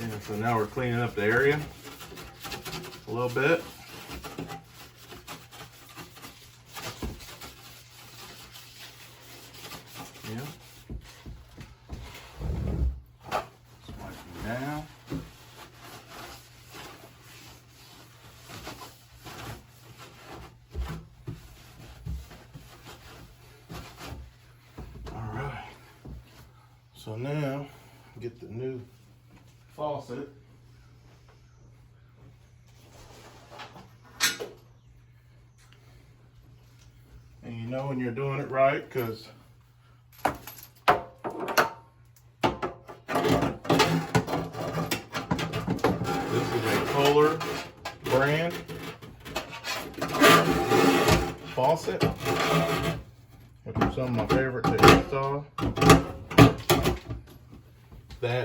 Yeah, so now we're cleaning up the area a little bit. Yeah. Swiping down. All right. So now get the new faucet. And you know when you're doing it right, because this is a Kohler brand faucet, which are some of my favorites to install. That